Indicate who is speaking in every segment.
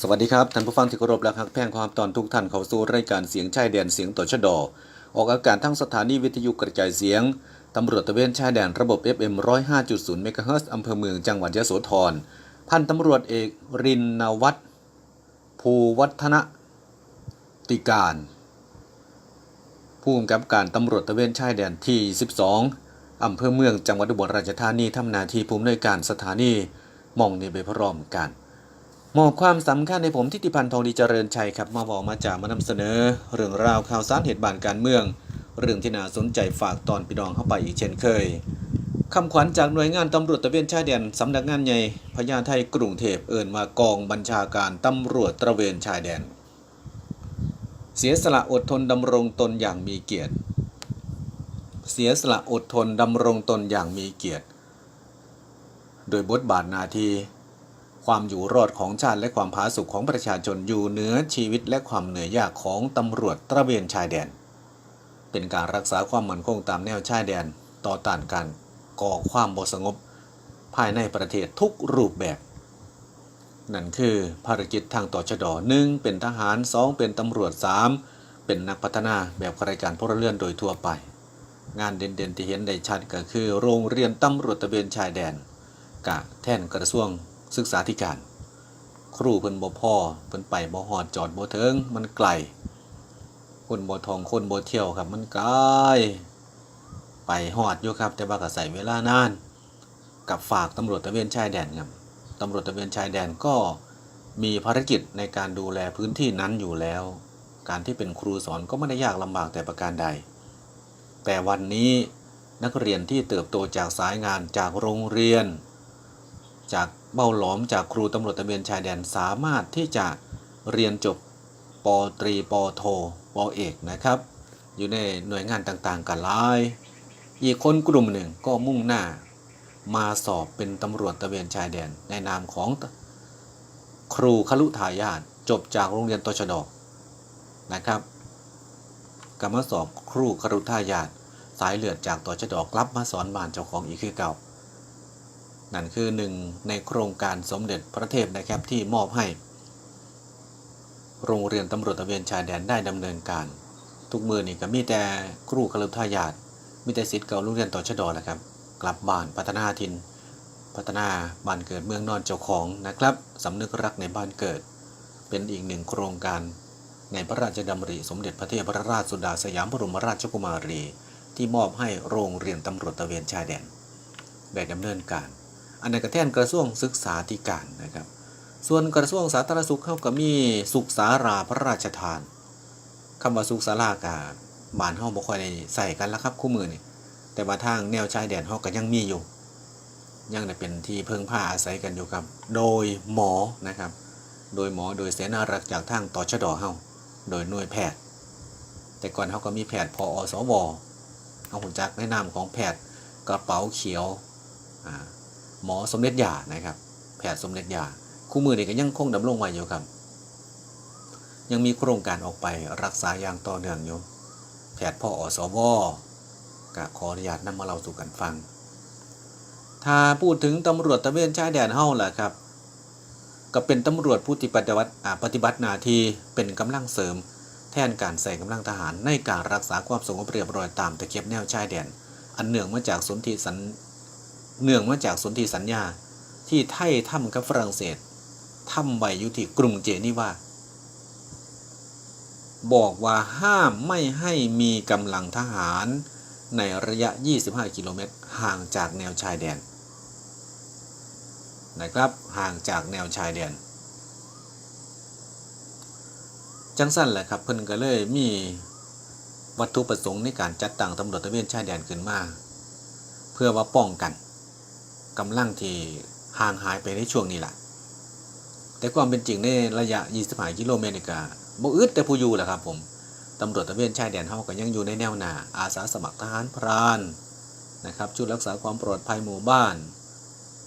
Speaker 1: สวัสดีครับท่านผู้ฟังที่เคารพและฮักแพงความตอนทุกท่านเข้าสู่รายการเสียงชายแดนเสียงตชดออกอากาศทั้งสถานีวิทยุกระจายเสียงตำรวจตระเวนชายแดนระบบ FM 105.0 เมกะเฮิรตซ์อำเภอเมืองจังหวัดยโสธรพันตำรวจเอกรินทร์วัฒน์ภูวัฒนติการผู้กำกับการตำรวจตระเวนชายแดนที่12อำเภอเมืองจังหวัดอุบลราชธานีทำหน้าที่ผู้อำนวยการสถานีมองนี่ไปพร้อมกันมอบความสำคัญในผมทิติพันธ์ทองดีเจริญชัยครับมาบอกมาจากมานำเสนอเรื่องราวข่าวสารเหตุการณ์การเมืองเรื่องที่น่าสนใจฝากตอนพี่น้องเข้าไปอีกเช่นเคยคำขวัญจากหน่วยงานตำรวจตระเวนชายแดนสำนักงานใหญ่พญาไทกรุงเทพเอิ้นว่ากองบัญชาการตำรวจตระเวนชายแดนเสียสละอดทนดำรงตนอย่างมีเกียรติเสียสละอดทนดำรงตนอย่างมีเกียรติโดยบทบาทหน้าที่ความอยู่รอดของชาติและความผาสุกของประชาชนอยู่เหนือชีวิตและความเหนื่อยยากของตำรวจตระเวนชายแดนเป็นการรักษาความมั่นคงตามแนวชายแดนต่อต้านการก่อความบ่สงบภายในประเทศทุกรูปแบบนั่นคือภารกิจทางตชด. 1เป็นทหาร2เป็นตำรวจ3เป็นนักพัฒนาแบบข้าราชการพลเรือนโดยทั่วไปงานเด่นๆที่เห็นได้ชัดก็คือโรงเรียนตำรวจตระเวนชายแดนกะแท่นกระทรวงศึกษาธิการครูเพิ่นบ่พอเพิ่นไปบ่ฮอดจอดบ่ถึงมันไกลคนบ่ท่องคนบ่เที่ยวครับมันไกลไปฮอดอยู่ครับแต่ว่าก็ใช้เวลานานกับฝากตำรวจตระเวนชายแดนครับตำรวจตระเวนชายแดนก็มีภารกิจในการดูแลพื้นที่นั้นอยู่แล้วการที่เป็นครูสอนก็ไม่ได้ยากลำบากแต่ประการใดแต่วันนี้นักเรียนที่เติบโตจากสายงานจากโรงเรียนจากเบ้าหลอมจากครูตำรวจตระเวนชายแดนสามารถที่จะเรียนจบป.ตรีป.โทป.เอกนะครับอยู่ในหน่วยงานต่างๆกันหลายอีกคนกลุ่มหนึ่งก็มุ่งหน้ามาสอบเป็นตำรวจตระเวนชายแดนในนามของครูคฤทายาทจบจากโรงเรียนตชด.นะครับกลับมาสอบครูคฤทายาทสายเลือดจากตชด.กลับมาสอนบ้านเจ้าของอีกคือเก่านั่นคือหนึ่งในโครงการสมเด็จพระเทพนะครับที่มอบให้โรงเรียนตำรวจตระเวนชายแดนได้ดำเนินการทุกมือนี่ก็มีแต่ครูคฤทายาทมีแต่ศิษย์เก่าโรงเรียนตชด.นะครับกลับบ้านพัฒนาถิ่นพัฒนาบ้านเกิดเมืองนอนเจ้าของนะครับสำนึกรักในบ้านเกิดเป็นอีกหนึ่งโครงการในพระราชดำริสมเด็จพระเทพรัตนราชสุดาสยามบรมราชกุมารีที่มอบให้โรงเรียนตำรวจตระเวนชายแดนได้ดำเนินการอันนั้นก็แทนกระทรวงศึกษาธิการนะครับส่วนกระทรวงสาธารณสุขเขาก็มีสุขสาราพระราชทานคำว่าสุขสารากาบ้านเฮาบ่ค่อยได้ใส่กันแล้วครับคู่มือนี่แต่ว่าทางแนวชายแดนเฮาก็ยังมีอยู่ยังได้เป็นที่พึ่งพาอาศัยกันอยู่ครับโดยหมอนะครับโดยหมอโดยเสนารักษ์จากทางตชด.เฮาโดยหน่วยแพทย์แต่ก่อนเฮาก็มีแพทย์พอสวเอาหุ่นจักในนามของแพทย์กระเป๋าเขียวหมอสมเด็จยานะครับแพทย์สมเด็จยาคู่มือนี่ก็ยังคงดำรงไว้อยู่ครับยังมีโครงการออกไปรักษาอย่างต่อเนื่องอยู่แพทย์พอสวก็ขออนุญาตนำมาเล่าสู่กันฟังถ้าพูดถึงตำรวจตระเวนชายแดนเฮาล่ะครับก็เป็นตำรวจผู้ที่ปฏิบัติหน้าที่เป็นกำลังเสริมแทนการใส่กำลังทหารในการรักษาความสงบเรียบร้อยตามตะเข็บแนวชายแดนอันเนื่องมาจากสนธิสัญญาที่ไทยทำกับฝรั่งเศสทำไว้อยู่ที่กรุงเจนีวาบอกว่าห้ามไม่ให้มีกำลังทหารในระยะ25กิโลเมตรห่างจากแนวชายแดนนะครับห่างจากแนวชายแดนจังสั้นแหละครับเพิ่นก็เลยมีวัตถุประสงค์ในการจัดตั้งตำรวจตระเวนชายแดนขึ้นมาเพื่อว่าป้องกันกำลังที่ห่างหายไปในช่วงนี้แหละแต่ความเป็นจริงในระยะ25กิโลเมตรนี่ก็บ่อึดแต่ผู้อยู่แหละครับผมตำรวจตระเวนชายแดนเฮาก็ยังอยู่ในแนวหน้าอาสาสมัครทหารพรานนะครับชุดรักษาความปลอดภัยหมู่บ้าน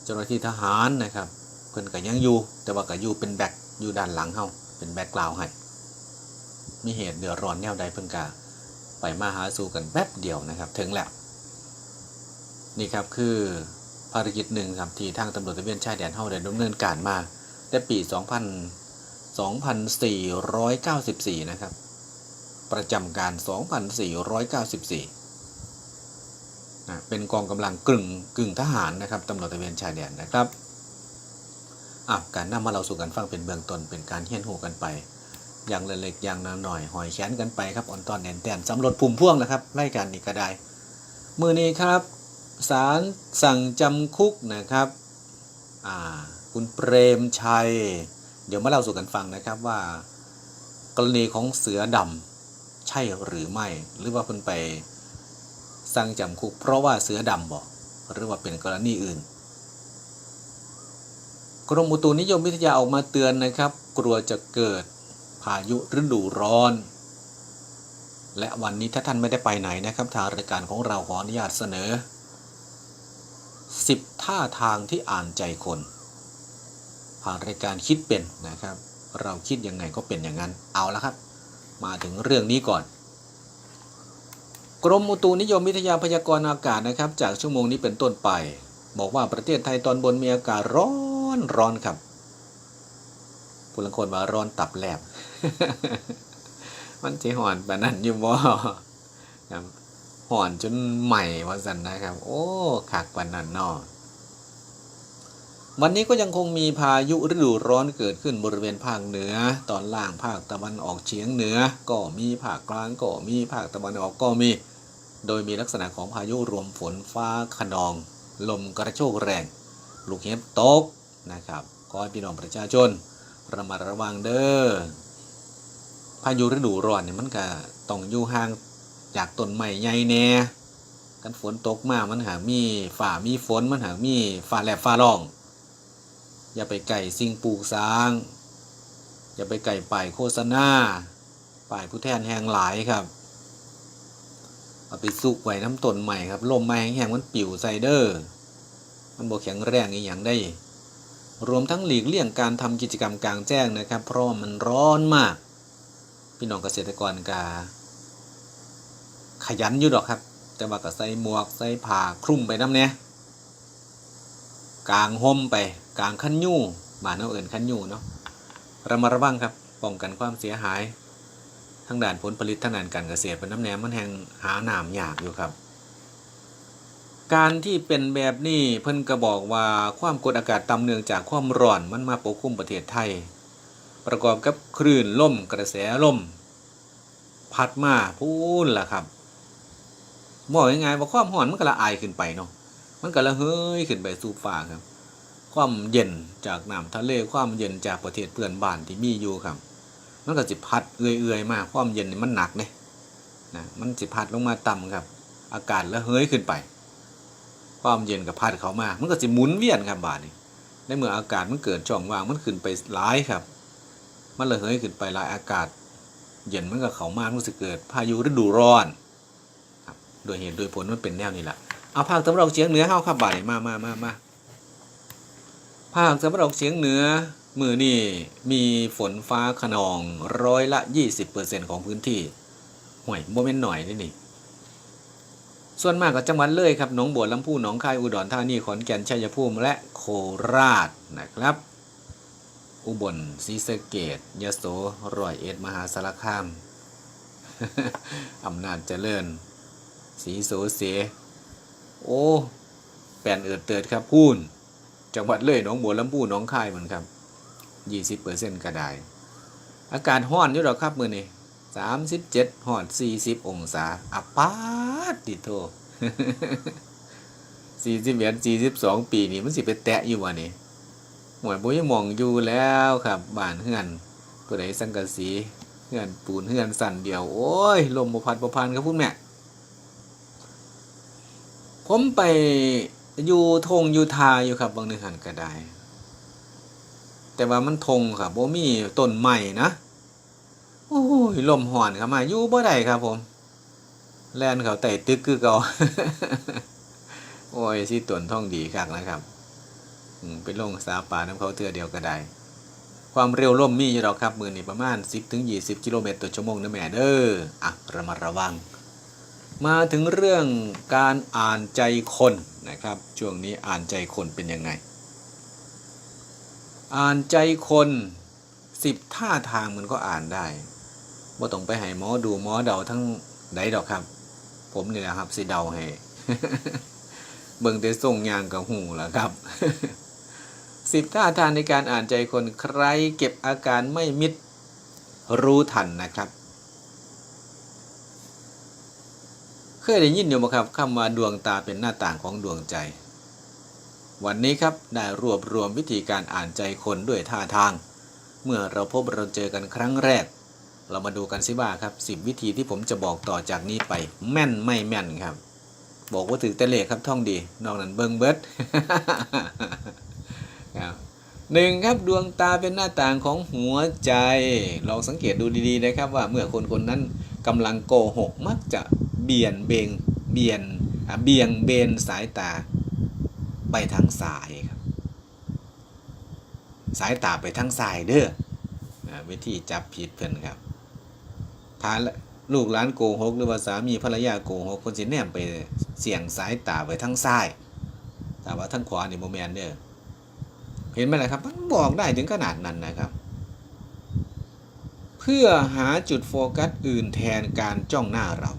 Speaker 1: เจ้าหน้าที่ทหารนะครับเพิ่นก็ยังอยู่แต่ว่าก็อยู่เป็นแบ็คอยู่ด้านหลังเฮาเป็นแบ็คกราวด์ให้มีเหตุเดือดร้อนแนวใดเพิ่นก็ไปมาหาสู่กันแป๊บเดียวนะครับถึงแล้วนี่ครับคือภารกิจหนึ่งครับที่ทางตำรวจตระเวนชายแดนเฮาได้ดำเนินการมาแต่ปี 2494นะครับประจำการ 2494เป็นกองกำลังกึ่งทหารนะครับตำรวจตระเวนชายแดนนะครับการนำมาเราสู่กันฟังเป็นเบื้องต้นเป็นการเฮี้ยนหูกันไปอย่างเล็กอย่างหน่อยหอยแขนกันไปครับอ่อนตอนแน่นแต้นสำรวจภูมิพ่วงนะครับไล่กันนี่ก็ได้มือนี้ครับศาลสั่งจำคุกนะครับคุณเปรมชัยเดี๋ยวมาเล่าสู่กันฟังนะครับว่ากรณีของเสือดำใช่หรือไม่หรือว่าเพิ่นไปสั่งจำคุกเพราะว่าเสือดำบอกหรือว่าเป็นกรณีอื่นกรมอุตุนิยมวิทยาออกมาเตือนนะครับกลัวจะเกิดพายุฤดูร้อนและวันนี้ถ้าท่านไม่ได้ไปไหนนะครับทางรายการของเราขออนุญาตเสนอ10ท่าทางที่อ่านใจคนทางรายการคิดเป็นนะครับเราคิดยังไงก็เป็นอย่างนั้นเอาละครับมาถึงเรื่องนี้ก่อนกรมอุตุนิยมวิทยาพยากรณ์อากาศนะครับจากชั่วโมงนี้เป็นต้นไปบอกว่าประเทศไทยตอนบนมีอากาศร้อนครับผู้ลังคนว่าร้อนตับแลบ มันจะห่อนปานนั้นอยู่บ่ครับห่อนจนใหม่ว่าซั่นนะครับโอ้คักปานนั้นเนาะวันนี้ก็ยังคงมีพายุฤดูร้อนเกิดขึ้นบริเวณภาคเหนือตอนล่างภาคตะวันออกเฉียงเหนือก็มีภาคกลางก็มีภาคตะวันออกก็มีโดยมีลักษณะของพายุรวมฝนฟ้าคะนองลมกระโชกแรงลูกเห็บตกนะครับขอให้พี่น้องประชาชนระมัดระวังเด้อพายุฤดูร้อนเนี่ยมันก็ต้องอยู่ห่างจากต้นไม้ใหญ่แน่กันฝนตกมามันหากมีฝ่ามีฝนมันหากมีฟ้าแลบฟ้าร้องอย่าไปไก่สิ่งปลูกสร้างอย่าไปไก่ป้ายโฆษณาป้ายผู้แทนแห่งหลายครับเอาไปสุกไว้น้ำต้นใหม่ครับลมไม้แห้งมันปิวใส่เด้อมันบ่แข็งแรงอีหยังได้รวมทั้งหลีกเลี่ยงการทำกิจกรรมกลางแจ้งนะครับเพราะมันร้อนมากพี่น้องเกษตรกรก็ขยันอยู่ดอกครับแต่ว่าก็ใส่หมวกใส่ผ้าคลุมไปน้ำเนี่ยกางห่มไปกางคันยู่บ้านเราเอิ้นคันยู่เนาะระมัดระวังครับป้องกันความเสียหายทั้งด้านผลผลิตทั้งด้านการเกษตรเป็นน้ำแหนมมันแห่งหาน้ำยากอยู่ครับการที่เป็นแบบนี้เพิ่นก็บอกว่าความกดอากาศต่ำเนื่องจากความร้อนมันมาปกคลุมประเทศไทยประกอบกับคลื่นลมกระแสลมพัดมาพูนล่ะครับบอกยังไงว่าความร้อนมันก็ละอายขึ้นไปเนาะมันก็ละเฮ้ยขึ้นไปสู่ฟ้าครับความเย็นจากน้ำทะเลความเย็นจากประเทศเพื่อนบ้านที่มีอยู่ครับมันก็สิพัดเอื่อยๆมาความเย็นนี่มันหนักเนี่ยนะมันสิพัดลงมาต่ำครับอากาศละเฮ้ยขึ้นไปความเย็นกับพัดเข้ามามันก็สิหมุนเวียนครับบาดนี้ในเมื่ออากาศมันเกิดช่องว่างมันขึ้นไปหลายครับมันละเฮ้ยขึ้นไปหลายอากาศเย็นมันก็เข้ามามันสิเกิดพายุฤดูร้อนครับโดยเหตุโดยผลมันเป็นแนวนี้แหละเอาภาคตะวันออกเฉียงเหนือเฮาครับบาดนี้มาภาคตะวันออกเฉียงเหนือมื้อนี้มีฝนฟ้าคะนอง20%ของพื้นที่ห่วยบ่แม่นน้อยเด้นี่ส่วนมากก็จังหวัดเลยครับหนองบัวลำพูหนองคายอุดรธานีขอนแก่นชัยภูมิและโคราชนะครับอุบลศรีสะเกษยโสร้อยเอ็ดมหาสารคาม อำนาจเจริญศรีโสเสโอ้แป่นเอิดเติดครับพูนจังหวัดเลยหนองบัวลำพูหนองคายเหมือนครับ 20% ก็ได้อากาศร้อนอยู่ดอกครับมื้อนี้37ฮอด40องศาอัปปาดติโท 41 42ปีนี่มันสิไปแตะอยู่บ่นี่หวยบ่ยังมองอยู่แล้วครับบ้านเฮือนผู้ใดสังกะสีเฮือนปูนเฮือนสั่นเดียวโอ้ยลมบ่พัดบ่พันครับพุ่นแม่ผมไปอยู่ทงอยู่ทาอยู่ครับบางนึงหันก็ได้แต่ว่ามันทงครับบ่มีต้นไม้นะโอ้ยลมฮ้อนครับมาอยู่บ่ได้ครับผมแล่นเขาใต้ตึกคือเก่า โอ้ยสิตนท่องดีคักนะครับไปลงสาป่าน้ำเขาเทื่อเดียวก็ได้ความเร็วลมมีอยู่ดอกครับมื้อนี้ประมาณ 10-20 กิโลเมตรต่อชั่วโมงนะแม่เด้อระมัดระวังมาถึงเรื่องการอ่านใจคนนะครับช่วงนี้อ่านใจคนเป็นยังไงอ่านใจคน 10ท่าทางมันก็อ่านได้บ่ต้องไปให้หมอดูหมอเดาทั้งใดดอกครับ ผมนี่แหละครับสิเดาให้ เบิ่งแต่ทรงยางกับหูล่ะครับ 10ท่าทางในการอ่านใจคนใครเก็บอาการไม่มิดรู้ทันนะครับเคยได้ยินอยู่ไหมครับคำว่าดวงตาเป็นหน้าต่างของดวงใจวันนี้ครับได้รวบรวมวิธีการอ่านใจคนด้วยท่าทางเมื่อเราพบเราเจอกันครั้งแรกเรามาดูกันสิว่าครับ10วิธีที่ผมจะบอกต่อจากนี้ไปแม่นไม่แม่นครับบอกว่าถือแต่เลขครับท่องดีนอกนั้นเบิ่งเบิด ครับ1ครับดวงตาเป็นหน้าต่างของหัวใจลองสังเกตดูดีๆนะครับว่าเมื่อคนนั้นกำลังโกหกมักจะเบี่ยงเบนสายตาไปทางซ้ายครับสายตาไปทางซ้ายเด้อวิธีจับผิดเพิ่นครับถ้าลูกหลานโกหกหรือว่าสามีภรรยาโกหกคนสิแนมไปเสี่ยงสายตาไปทางซ้ายแต่ว่าทางขวานี่บ่แม่นเด้อเห็นไหมล่ะครับมันบอกได้ถึงขนาดนั้นนะครับเพื่อหาจุดโฟกัสอื่นแทนการจ้องหน้าเรา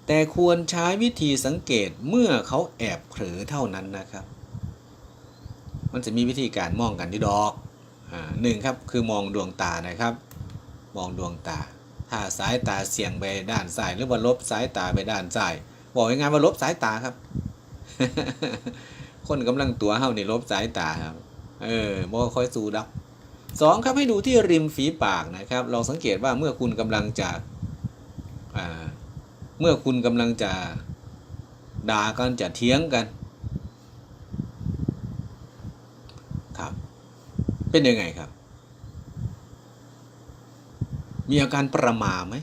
Speaker 1: แต่ควรใช้วิธีสังเกตเมื่อเขาแอบเผลอเท่านั้นนะครับมันจะมีวิธีการมองกันที่ดอก1ครับคือมองดวงตานะครับมองดวงตาถ้าสายตาเสี่ยงไปด้านซ้ายหรือว่าลบสายตาไปด้านซ้ายบอกง่ายๆว่าลบสายตาครับ คนกำลังตัวเฮานี่ลบสายตาครับบ่ค่อยสู้ดัก2ครับให้ดูที่ริมฝีปากนะครับลองสังเกตว่าเมื่อคุณกำลังจะด่ากันจะเถียงกันครับเป็นยังไงครับมีอาการประหม่าไหม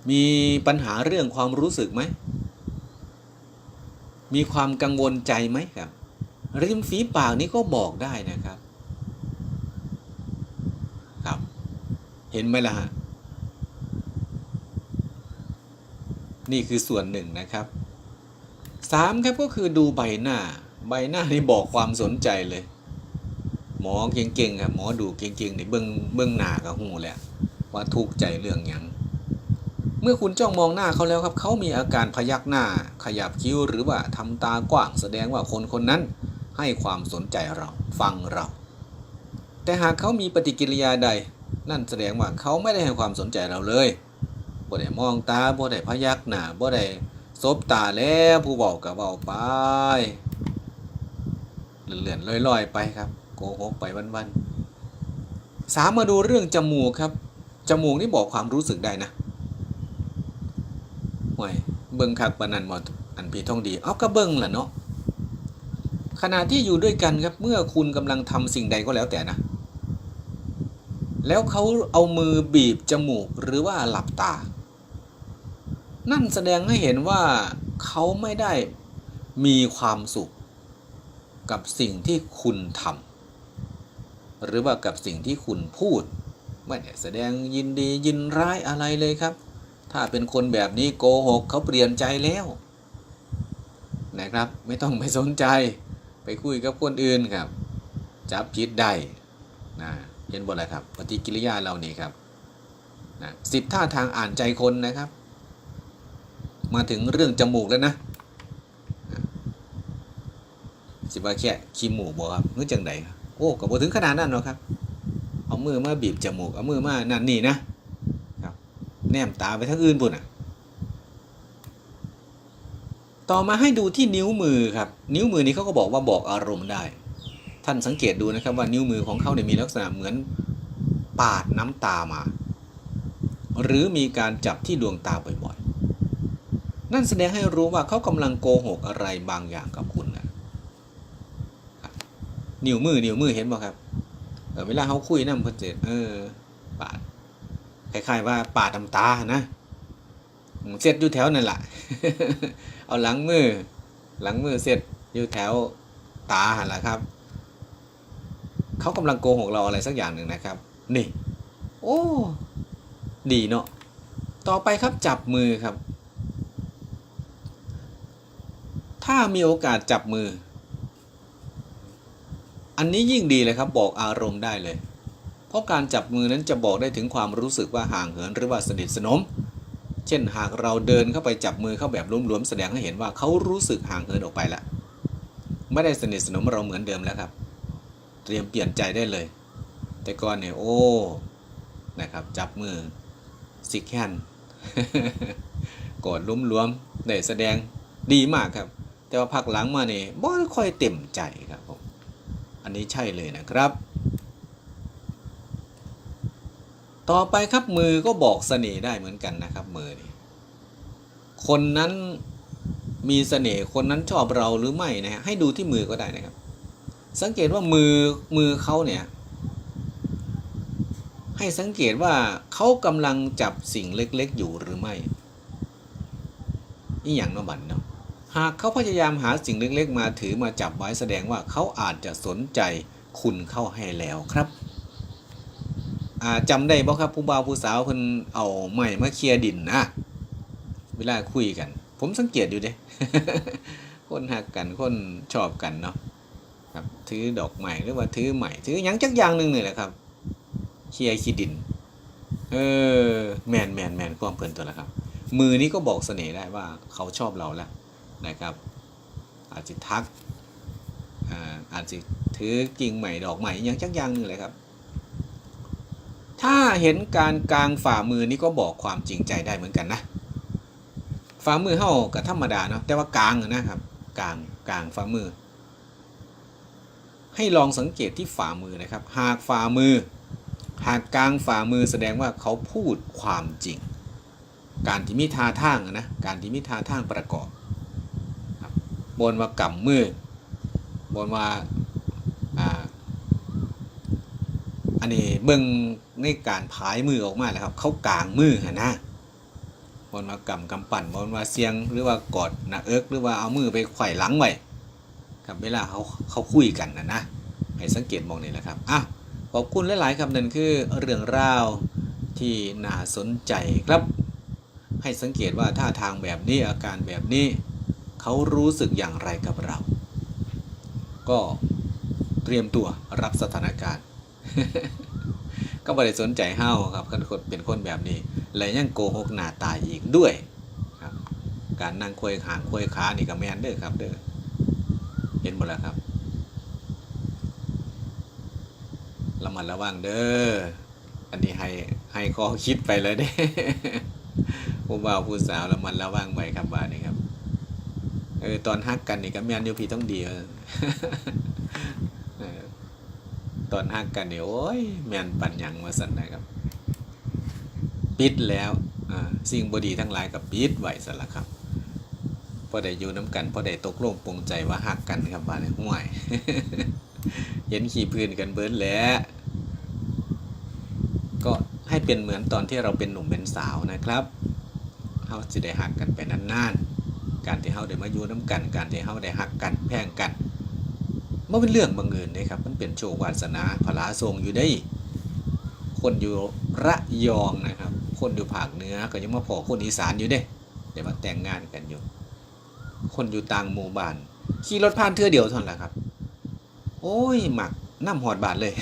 Speaker 1: มีปัญหาเรื่องความรู้สึกไหมมีความกังวลใจไหมครับริมฝีปากนี้ก็บอกได้นะครับครับเห็นไหมล่ะฮะนี่คือส่วนหนึ่งนะครับ3ครับก็คือดูใบหน้านี่บอกความสนใจเลยหมอเก่งๆครับหมอดูเก่งๆนี่เบิ่งหน้าก็ฮู้แหละว่าทุกข์ใจเรื่องหยังเมื่อคุณจ้องมองหน้าเขาแล้วครับเขามีอาการพยักหน้าขยับคิ้วหรือว่าทำตากว้างแสดงว่าคนนั้นให้ความสนใจเราฟังเราแต่หากเขามีปฏิกิริยาใดนั่นแสดงว่าเขาไม่ได้ให้ความสนใจเราเลยบ่ได้มองตาบ่ได้พยักหน้าบ่ได้ซบตาแล้วผู้เว้าก็เว้าไปเลื่อนๆลอยๆไปครับโกหกไปวันๆ3มาดูเรื่องจมูกครับจมูกนี่บอกความรู้สึกได้นะห่วยเบิ่งคักปานนั้นบ่อันพี่ท่องดีเอาก็เบิ่งล่ะเนาะขณะที่อยู่ด้วยกันครับเมื่อคุณกำลังทำสิ่งใดก็แล้วแต่นะแล้วเขาเอามือบีบจมูกหรือว่าหลับตานั่นแสดงให้เห็นว่าเขาไม่ได้มีความสุขกับสิ่งที่คุณทำหรือว่ากับสิ่งที่คุณพูดไม่ได้แสดงยินดียินร้ายอะไรเลยครับถ้าเป็นคนแบบนี้โกหกเขาเปลี่ยนใจแล้วนะครับไม่ต้องไปสนใจไปคุยกับคนอื่นครับจับผิดได้นะเห็นบ่ล่ะครับปฏิกิริยาเรานี่ครับนะ10ท่าทางอ่านใจคนนะครับมาถึงเรื่องจมูกแล้วนะสิว่าแค่ขี้หมูบ่ครับนึกจังไดโอ้ก็บ่ถึงขนาดนั้นหรอกครับเอามือมาบีบจมูกเอามือมานั่นนี่นะครับแนมตาไปทางอื่นพุ่นน่ะต่อมาให้ดูที่นิ้วมือครับนิ้วมือนี้เขาก็บอกว่าบอกอารมณ์ได้ท่านสังเกตดูนะครับว่านิ้วมือของเขาเนี่ยมีลักษณะเหมือนปาดน้ำตามาหรือมีการจับที่ดวงตาบ่อยๆนั่นแสดงให้รู้ว่าเขากำลังโกหกอะไรบางอย่างกับคุณนะนิ้วมือเห็นบ่ครับเวลาเขาคุยนั่นเพิ่นจะปาดคล้ายๆว่าปาดน้ำตานะเสร็จอยู่แถวนั่นแหละ เอาหลังมือเสร็จอยู่แถวตาหั่นล่ะครับเขากำลังโกหกเราอะไรสักอย่างหนึ่งนะครับนี่โอ้ดีเนาะต่อไปครับจับมือครับถ้ามีโอกาสจับมือ อันนี้ยิ่งดีเลยครับบอกอารมณ์ได้เลยเพราะการจับมือนั้นจะบอกได้ถึงความรู้สึกว่าห่างเหินหรือว่าสนิทสนมเช่นหากเราเดินเข้าไปจับมือเขาแบบหลวมๆแสดงให้เห็นว่าเขารู้สึกห่างเหินออกไปแล้วไม่ได้สนิทสนมเราเหมือนเดิมแล้วครับเตรียมเปลี่ยนใจได้เลยแต่ก่อนเนี่ยโอ้นะครับจับมือสิแคนกอดล้มๆได้แสดงดีมากครับแต่ว่าพักหลังมาเนี่ยบ่ค่อยเต็มใจครับผมอันนี้ใช่เลยนะครับต่อไปครับมือก็บอกเสน่ห์ได้เหมือนกันนะครับมือนี่คนนั้นมีเสน่ห์คนนั้นชอบเราหรือไม่นะฮะให้ดูที่มือก็ได้นะครับสังเกตว่ามือเขาเนี่ยให้สังเกตว่าเขากำลังจับสิ่งเล็กๆอยู่หรือไม่นี่อย่างนบันเนาะหากเขาพยายามหาสิ่งเล็กๆมาถือมาจับไว้แสดงว่าเขาอาจจะสนใจคุณเข้าให้แล้วครับจำได้บ่ครับผู้บ่าวผู้สาวเพิ่นเอาไม้มาเคลียร์ดินนะเวลาคุยกันผมสังเกตอยู่เด้ คนหักกันคนชอบกันเนาะครับถือดอกไม้หรือว่าถือไม้ถือหยังจักอย่างหนึ่งนี่แหละครับเคลียร์ขี้ดินแมนความเพลินตัวละครับมือนี้ก็บอกเสน่ห์ได้ว่าเขาชอบเราแล้วนะครับอาจจะทักอาจจะถือกิ่งใหม่ดอกใหม่ยังจักอย่างนึงเลยครับถ้าเห็นการกางฝ่ามือนี้ก็บอกความจริงใจได้เหมือนกันนะฝ่ามือเฮาก็ธรรมดาเนาะแต่ว่ากางนะครับกางฝ่ามือให้ลองสังเกตที่ฝ่ามือนะครับหากกางฝ่ามือแสดงว่าเขาพูดความจริงการที่มีท่าทางนะการที่มีท่าทางประกอบบนว่ากำมือบนว่าอันนี้เบิ่งในการพายมือออกมาแล้วครับเขากางมือนะบนว่ากำปั่นบนว่าเสียงหรือว่ากอดหน้าเอิกหรือว่าเอามือไปไขว่หลังไว้ครับเวลาเขาคุยกันนะให้สังเกตมองนี่แหละครับขอบคุณหลายๆครับนั่นคือเรื่องราวที่น่าสนใจครับให้สังเกตว่าท่าทางแบบนี้อาการแบบนี้เขารู้สึกอย่างไรกับเราก็เตรียมตัวรับสถานการณ์ ก็ไม่ได้สนใจเฮ้าครับคนเป็นคนแบบนี้และยังโกหกหน้าตายอีกด้วยครับการนั่งคุยหางคุยขานี่ก็แมนเด้อครับเด้อเห็นหมดแล้วครับระมัดระวังเด้ออันนี้ให้ข้อคิดไปเลยเด้ผู้บ่าวผู้สาวระมัดระวังไว้ครับบ้านนี้ครับตอนฮักกันนี่ก็แมนอยู่พี่ต้องดีตอนฮักกันนี่โอ้ยแมนปั่นหยังมาสั่นนะครับปิดแล้วสิ่งบดีทั้งหลายกับปิดไว้สั่นละครับพอได้อยู่น้ำกันพอได้ตกลงปลงใจว่าฮักกันครับบ้านนี้ห่วย เห็นขี่พื้นกันเบิร์ดแล้วก็ให้เป็นเหมือนตอนที่เราเป็นหนุ่มเป็นสาวนะครับเขาจะได้หักกันไปนานๆการที่เขาได้มาอยู่น้ำกันการที่เขาได้หักกันแพ่งกันมันเป็นเรื่องบังเอิญนะครับมันเป็นโชควาสนาพลาทรงอยู่ได้คนอยู่ระยองนะครับคนอยู่ภาคเหนือก็ยังมาพอคนอีสานอยู่ได้เดี๋ยวมาแต่งงานกันอยู่คนอยู่ต่างหมู่บ้านขี่รถผ่านเทื่อเดียวเท่านั้นแหละครับโอ้ยหมักน้ำหอดบาทเลย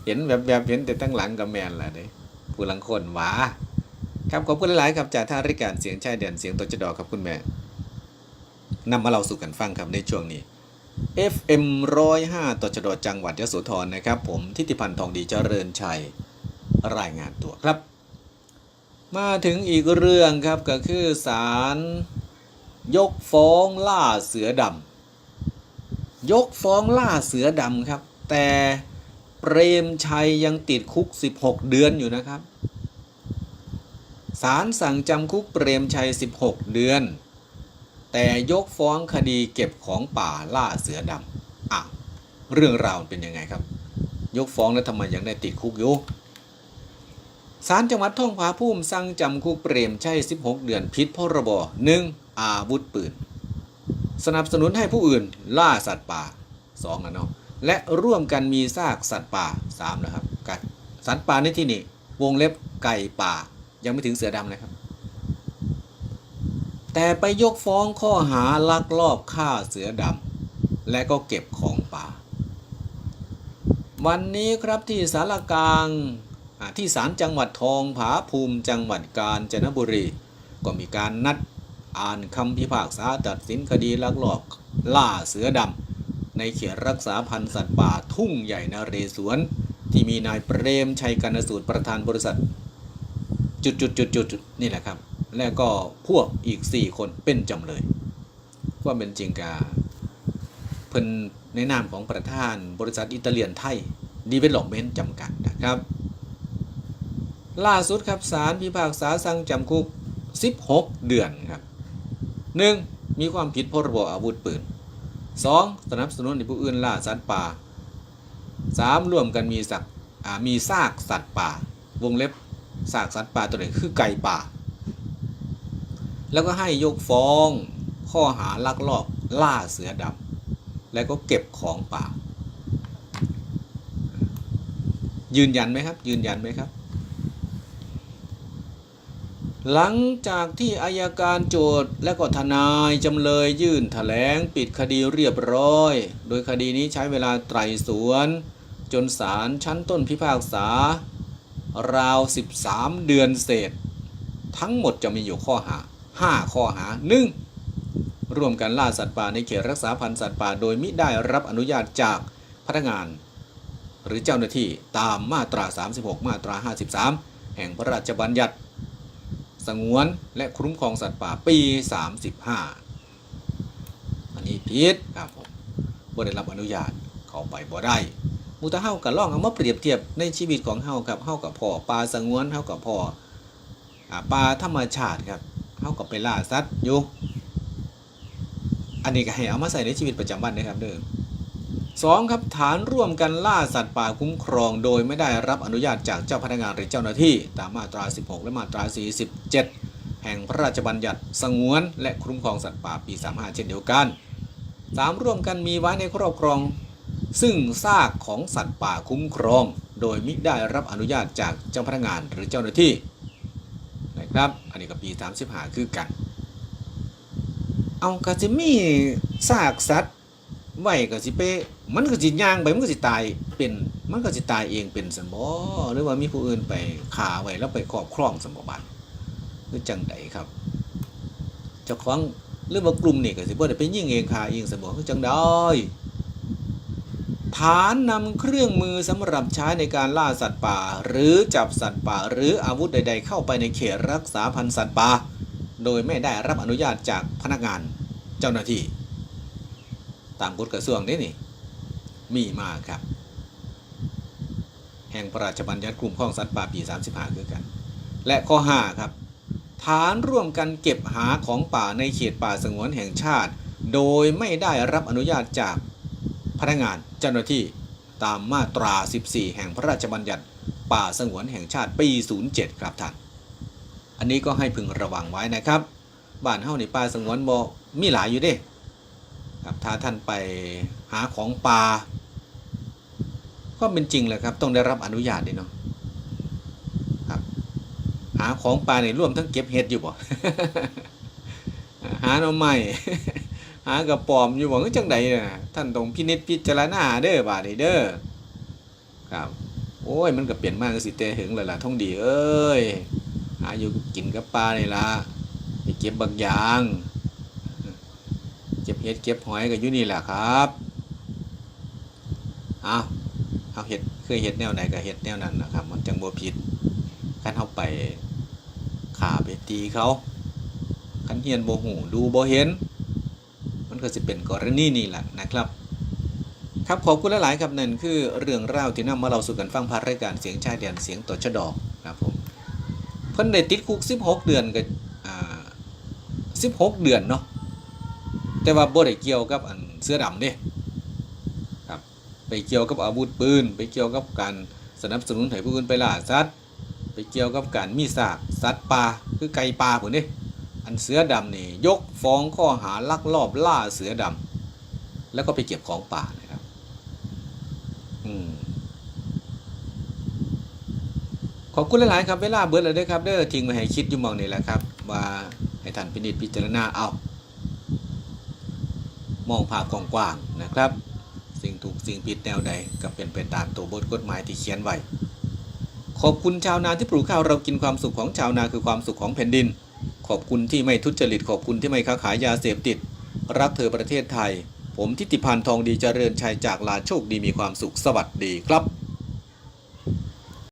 Speaker 1: เห็นแบบเห็นแต่ตั้งหลังกับแมนแหละเนี่ยผู้หลังคนหวาครับขอบคุณหลายๆครับจากท่ารายการเสียงชายแดนเสียงตจดครับคุณแม่นำมาเล่าสู่กันฟังครับในช่วงนี้ FM 105ตจดจังหวัดยโสธรนะครับผมทิติพันธ์ทองดีเจริญชัยรายงานตัวครับมาถึงอีกเรื่องครับก็คือศาลยกฟ้องล่าเสือดำยกฟ้องล่าเสือดำครับแต่เปรมชัยยังติดคุก16เดือนอยู่นะครับศาลสั่งจำคุกเปรมชัย16เดือนแต่ยกฟ้องคดีเก็บของป่าล่าเสือดำเรื่องราวเป็นยังไงครับยกฟ้องแล้วทำไมยังได้ติดคุกอยู่ศาลจังหวัดทองผาภูมิสั่งจำคุกเปรมชัย16เดือนผิดพรบ1อาวุธปืนสนับสนุนให้ผู้อื่นล่าสัตว์ป่า2นะเนาะและร่วมกันมีซากสัตว์ป่า3นะครับกัดสัตว์ป่าในที่นี้วงเล็บไก่ป่ายังไม่ถึงเสือดำนะครับแต่ไปยกฟ้องข้อหาลักลอบฆ่าเสือด และก็เก็บของป่าวันนี้ครับที่ศาลกลางที่ศาลจังหวัดทองผาภูมิจังหวัดกาญจนบุรีก็มีการนัดอ่านคำพิพากษาตัดสินคดีลักลอบล่าเสือดำในเขตรักษาพันธุ์สัตว์ป่าทุ่งใหญ่นเรศวรที่มีนายเปรมชัยกนสูตรประธานบริษัทนี่แหละครับและก็พวกอีก4คนเป็นจำเลยว่าเป็นจริงกาเพิ่นในนามของประธานบริษัทอิตาเลียนไทยดีเวลลอปเมนต์จำกัดนะครับล่าสุดครับศาลพิพากษาสั่งจำคุก16 เดือนครับ 1. มีความผิดพรบอาวุธปืน 2. สนับสนุนให้ผู้อื่นล่าสัตว์ป่า 3. ร่วมกันมีซากสัตว์ป่าวงเล็บซากสัตว์ป่าตัวไหนคือไก่ป่าแล้วก็ให้ยกฟ้องข้อหาลักลอบล่าเสือดำและก็เก็บของป่ายืนยันไหมครับยืนยันไหมครับหลังจากที่อัยการโจทก์และก็ทนายจำเลยยื่นแถลงปิดคดีเรียบร้อยโดยคดีนี้ใช้เวลาไตร่สวนจนศาลชั้นต้นพิพากษาราว13 เดือนเศษทั้งหมดจะมีอยู่ข้อหา5 ข้อหา 1. ร่วมกันล่าสัตว์ป่าในเขตรักษาพันธุ์สัตว์ป่าโดยมิได้รับอนุญาตจากพนักงานหรือเจ้าหน้าที่ตามมาตรา36มาตรา53แห่งพระราชบัญญัติสงวนและคุ้มครองสัตว์ป่าปี35อันนี้ผิดครับผมบ่ได้รับอนุญาตเข้าไปบ่ได้มูตะเฮากับล่องเอามาเปรียบเทียบในชีวิตของเฮาครับเฮากับพ่อป่าสงวนเฮากับพ่อป่าธรรมชาติครับเฮากับไปล่าสัตว์อยู่อันนี้ก็ให้เอามาใส่ในชีวิตประจำวันนะครับเด้อ2ครับฐานร่วมกันล่าสัตว์ป่าคุ้มครองโดยไม่ได้รับอนุญาตจากเจ้าพนักงานหรือเจ้าหน้าที่ตามมาตรา16และมาตรา47แห่งพระราชบัญญัติสงวนและคุ้มครองสัตว์ป่าปี35เช่นเดียวกัน3ร่วมกันมีไว้ในครอบครองซึ่งซากของสัตว์ป่าคุ้มครองโดยมิได้รับอนุญาตจากเจ้าพนักงานหรือเจ้าหน้าที่นะครับอันนี้ก็ปี35คือกันเอาก็สิมีซากสัตว์ไว้ก็สิไปมันก็สิย่างไปมันก็สิตายเป็นมันก็สิตายเองเป็นซั่นบ่หรือว่ามีผู้อื่นไปฆ่าไว้แล้วไปครอบครองซั่นบ่บัดคือจังไดครับเจ้าของหรือว่ากลุ่มนี่ก็สิบ่ได้ไปยิงเองฆ่าเองซั่นบ่คือจังได๋ฐานนำเครื่องมือสำหรับใช้ในการล่าสัตว์ป่าหรือจับสัตว์ป่าหรืออาวุธใดๆเข้าไปในเขตรักษาพันธุ์สัตว์ป่าโดยไม่ได้รับอนุญาตจากพนักงานเจ้าหน้าที่ตามกฎกระทรวงนี่มีมาครับแห่งพระราชบัญญัติคุ้มครองสัตว์ป่าปี35คือกันและข้อ5ครับฐานร่วมกันเก็บหาของป่าในเขตป่าสงวนแห่งชาติโดยไม่ได้รับอนุญาตจากพนักงานเจ้าหน้าที่ตามมาตรา14แห่งพระราชบัญญัติป่าสงวนแห่งชาติปี07ครับท่านอันนี้ก็ให้พึงระวังไว้นะครับบ้านเฮาในป่าสงวนบ่มีหลายอยู่เด้ครับถ้าท่านไปหาของป่าก็เป็นจริงแหละครับต้องได้รับอนุญาตด้วยเนาะครับหาของป่าเนี่ยร่วมทั้งเก็บเห็ดอยู่บ่ หาหน่อไม้ หากระป๋อมอยู่บ่คือจังใดน่ะท่านต้องพินิจพิจารณาเด้อบาดนี้เด้อครับโอ้ยมันก็เปลี่ยนมากสิแต่หึงแล้วล่ะท่องดีเอ้ยหาอยู่กินกับปลานี่ล่ะไปเก็บบางอย่างเก็บเห็ดเก็บหอยก็อยู่นี่แหละครับเอาเห็ดเคยเห็ดแนวไหนก็เห็ดแนวนั้นนะครับมันจังบ่ผิดคันเฮาไปฆ่าไปตีเขาคันเฮียนบ่ฮู้ดูบ่เห็นมันก็สิเป็นกรณีนี่แหละนะครับครับขอบคุณหลายๆครับนั่นคือเรื่องราวที่นำมาเล่าสู่กันฟังผ่านรายการเสียงชายแดนเสียงตชดครับผมเพิ่นได้ติดคุก16 เดือนก็16 เดือนเนาะแต่ว่าบ่ได้เกี่ยวกับอันเสือดำเด้ครับไปเกี่ยวกับอาวุธปืนไปเกี่ยวกับการสนับสนุนให้ผู้อื่นไปล่าสัตว์ไปเกี่ยวกับการมีซากสัตว์ป่าคือไก่ป่าพุ่นเด้อันเสือดำนี่ยกฟ้องข้อหาลักลอบล่าเสือดำแล้วก็ไปเก็บของป่านะครับขอบคุณหลายๆครับเวลาเบิดแล้วเด้อครับเด้อทิ้งไว้ให้คิดอยู่มองนี่แหละครับว่าให้ท่านพินิจพิจารณาเอา มองภาพกว้างๆนะครับสิ่งถูกสิ่งผิดแนวใดก็เป็นไปตามตัวบทกฎหมายที่เขียนไว้ขอบคุณชาวนาที่ปลูกข้าวเรากินความสุขของชาวนาคือความสุขของแผ่นดินขอบคุณที่ไม่ทุจริตขอบคุณที่ไม่ค้าขายยาเสพติดรักเธอประเทศไทยผมทิติพันธ์ทองดีเจริญชัยจากลาโชคดีมีความสุขสวัสดีครับ